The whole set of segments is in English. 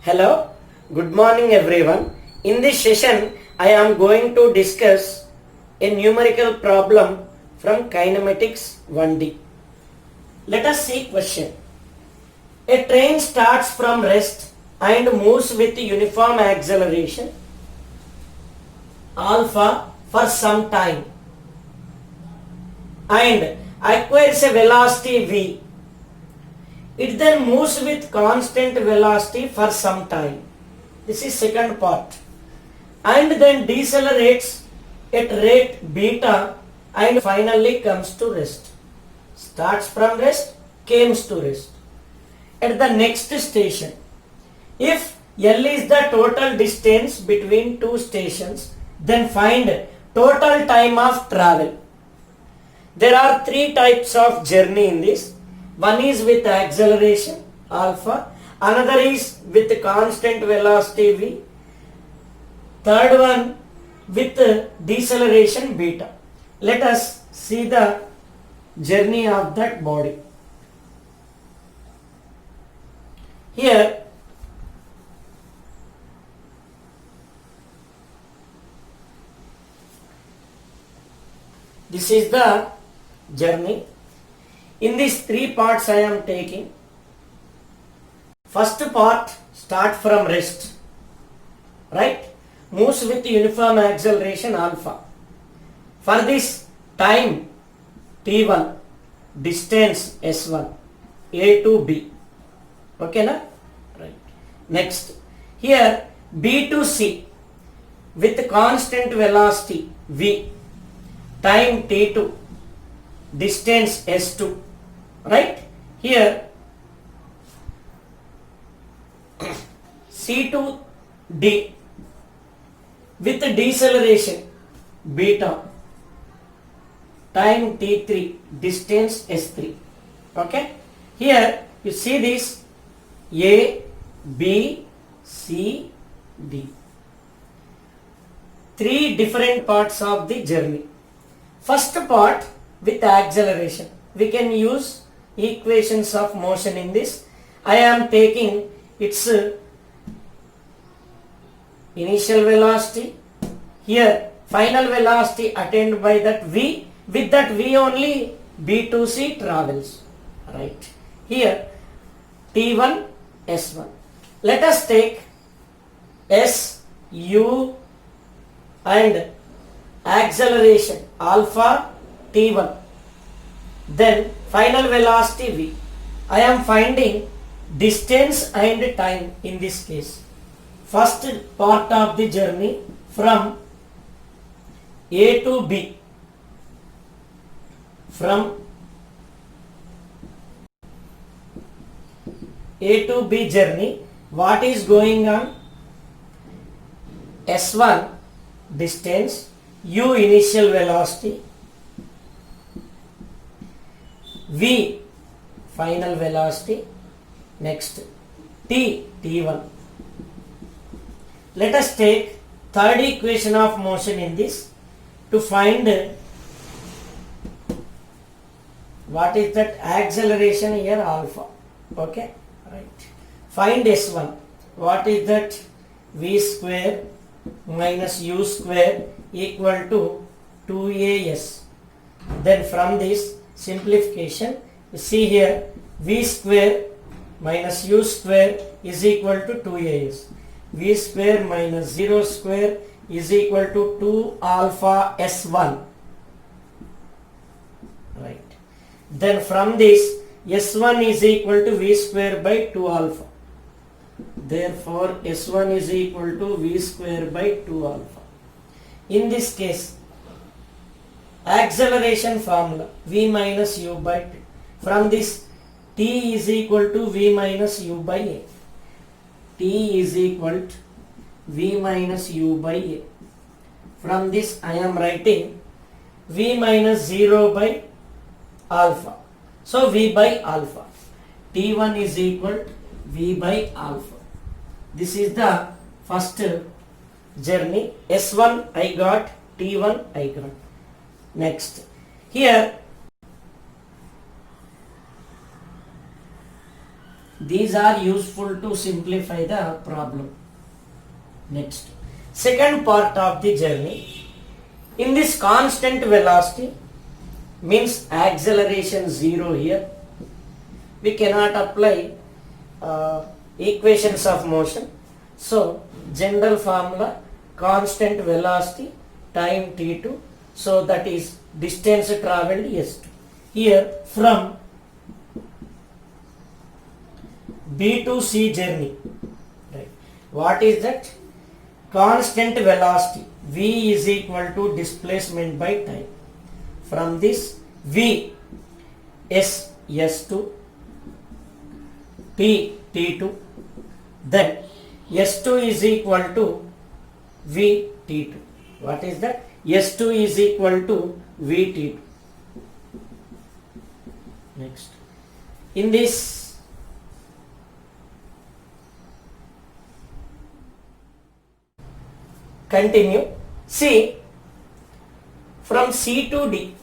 Hello, good morning everyone. In this session, I am going to discuss a numerical problem from kinematics 1D. Let us see question. A train starts from rest and moves with uniform acceleration alpha for some time and acquires a velocity v. It then moves with constant velocity for some time. This is second part. And then decelerates at rate beta and finally comes to rest. Starts from rest, comes to rest. At the next station, if L is the total distance between two stations, then find total time of travel. There are three types of journey in this. One is with acceleration alpha, another is with constant velocity v, third one with deceleration beta. Let us see the journey of that body. Here this is the journey. In these three parts I am taking. First part, start from rest, right? Moves with uniform acceleration alpha. For this time t1, distance s1, a to b. Okay na? Right. Next, here b to c with constant velocity v, time t2, distance s2. Right? Here C to D with deceleration beta, time T3, distance S3. Okay? Here you see this A, B, C, D. Three different parts of the journey. First part with acceleration. We can use equations of motion in this. I am taking its initial velocity, here final velocity attained by that v, with that v only b to c travels, right? Here t1 s1. Let us take s, u and acceleration alpha t1, then final velocity v. I am finding distance and time in this case. First part of the journey from A to B. From A to B journey, what is going on? S1 distance, u initial velocity, v final velocity, next t1. Let us take third equation of motion in this to find what is that acceleration here alpha. Okay, right. Find s1. What is that? V square minus u square equal to 2as. Then from this simplification, you see here v square minus u square is equal to 2as. V square minus 0 square is equal to 2 alpha s1. Right. Then from this s1 is equal to v square by 2 alpha. Therefore s1 is equal to v square by 2 alpha. In this case, acceleration formula v minus u by t. From this t is equal to v minus u by a. T is equal to v minus u by a. From this I am writing v minus 0 by alpha. So v by alpha. T1 is equal to v by alpha. This is the first journey. S1 I got, T1 I got. Next, here These are useful to simplify the problem. Next, second part of the journey. In this constant velocity means acceleration 0 here. We cannot apply equations of motion. So general formula constant velocity time t2. So that is distance travelled s2. Here from B to C journey. Right. What is that? Constant velocity v is equal to displacement by time. From this v s s2 t t2, then s2 is equal to v t2. What is that? s2 is equal to v t2. Next, in this continue, see from C to D,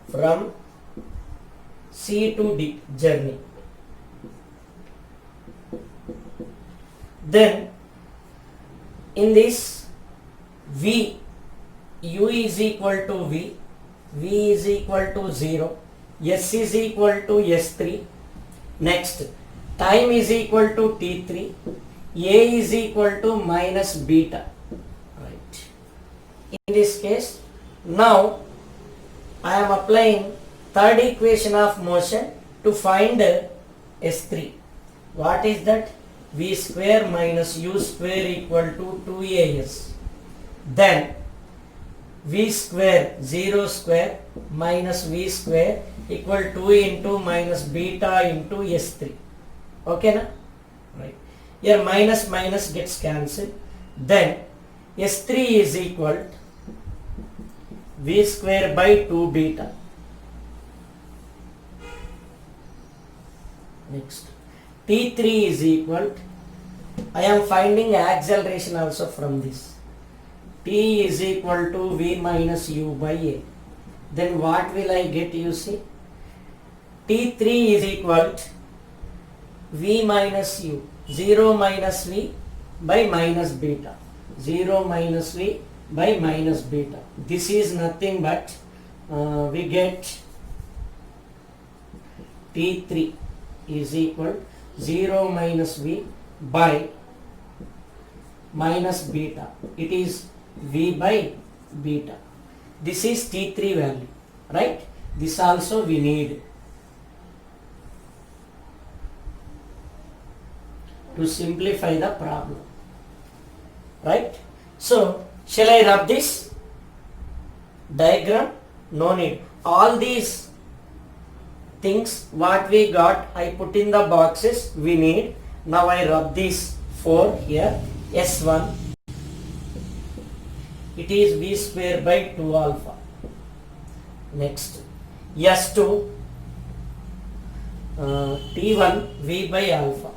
from C to D journey, then in this V, U is equal to V, V is equal to 0, S is equal to S3. Next, time is equal to T3, A is equal to minus beta. Right. In this case, now I am applying third equation of motion to find S3. What is that? V square minus U square equal to 2AS. Then V square 0 square minus V square equal 2 into minus beta into S3. Okay na? Right. Here minus minus gets cancelled. Then S3 is equal to V square by 2 beta. Next, T3 is equal to, I am finding acceleration also from this. T is equal to V minus U by A. Then what will I get, you see? T3 is equal to V minus U, 0 minus V by minus beta. 0 minus V by minus beta. This is nothing but we get T3 is equal to 0 minus V by minus beta. It is V by beta. This is T3 value, right? This also we need to simplify the problem, right? So shall I rub this diagram? No need. All these things what we got, I put in the boxes we need. Now I rub this 4 here. S1, it is V square by 2 alpha. Next, S2, T1 V by alpha.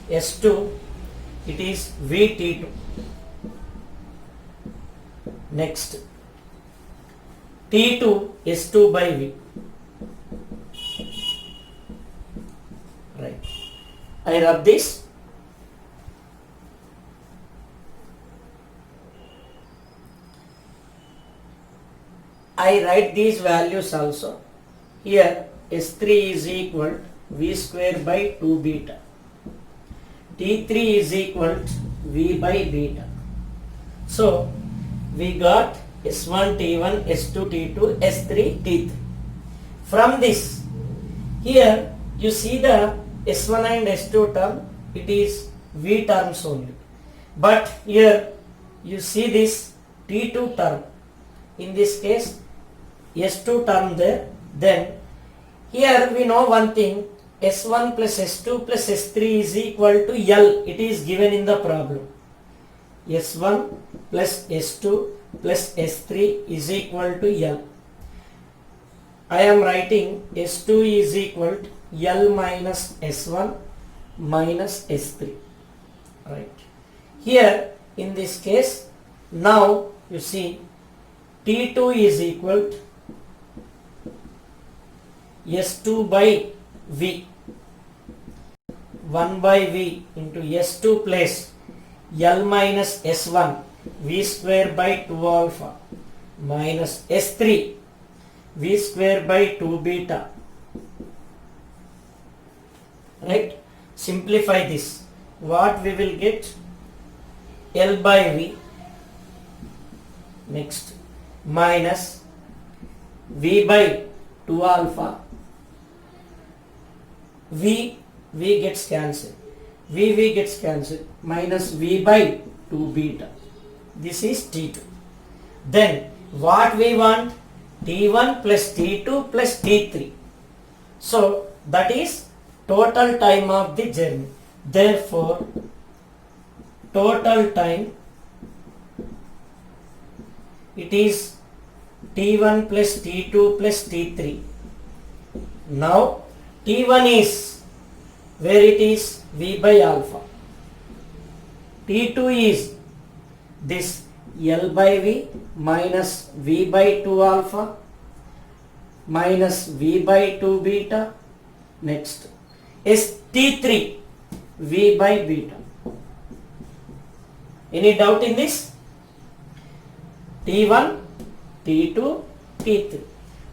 S2, it is V T2. Next, T2 S2 by V. Right. I rub this. I write these values also. Here S3 is equal to V square by 2 beta. T3 is equal to V by beta. So we got S1 T1, S2 T2, S3 T3. From this, here you see the S1 and S2 term, it is V terms only. But here you see this T2 term. In this case, S2 term there. Then here we know one thing, S1 plus S2 plus S3 is equal to L. It is given in the problem. S1 plus S2 plus S3 is equal to L. I am writing S2 is equal to L minus S1 minus S3. Right. Here in this case, now you see T2 is equal to S2 by V. 1 by V into S2 plus L minus S1 V square by 2 alpha minus S3 V square by 2 beta. Right? Simplify this. What we will get? L by V. Next. Minus V by 2 alpha. V gets cancelled. V gets cancelled. Minus V by 2 beta. This is T2. Then what we want? T1 plus T2 plus T3. So that is total time of the journey. Therefore, total time, it is T1 plus T2 plus T3. Now T1 is, where it is? V by alpha. T2 is this L by V minus V by 2 alpha minus V by 2 beta. Next is T3 V by beta. Any doubt in this? T1, T2, T3.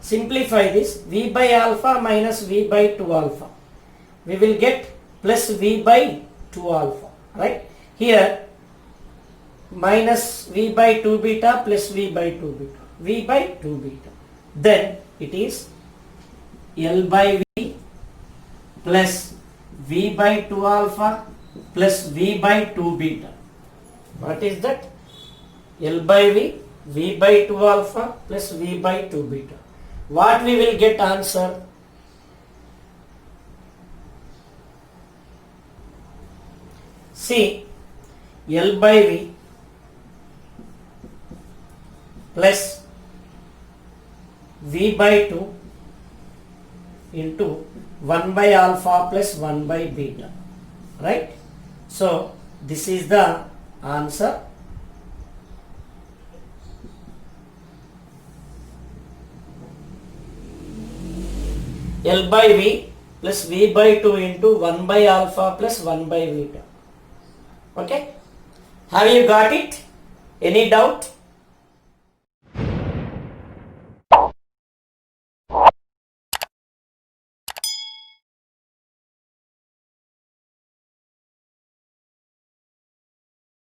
Simplify this. V by alpha minus V by 2 alpha. We will get plus V by 2 alpha. Right? Here minus V by 2 beta plus V by 2 beta. V by 2 beta. Then it is L by V plus V by 2 alpha plus V by 2 beta. What is that? L by V, V by 2 alpha plus V by 2 beta. What we will get answer? See, L by V plus V by 2 into 1 by alpha plus 1 by beta. Right? So, this is the answer. L by V plus V by 2 into 1 by alpha plus 1 by beta. Okay? Have you got it? Any doubt?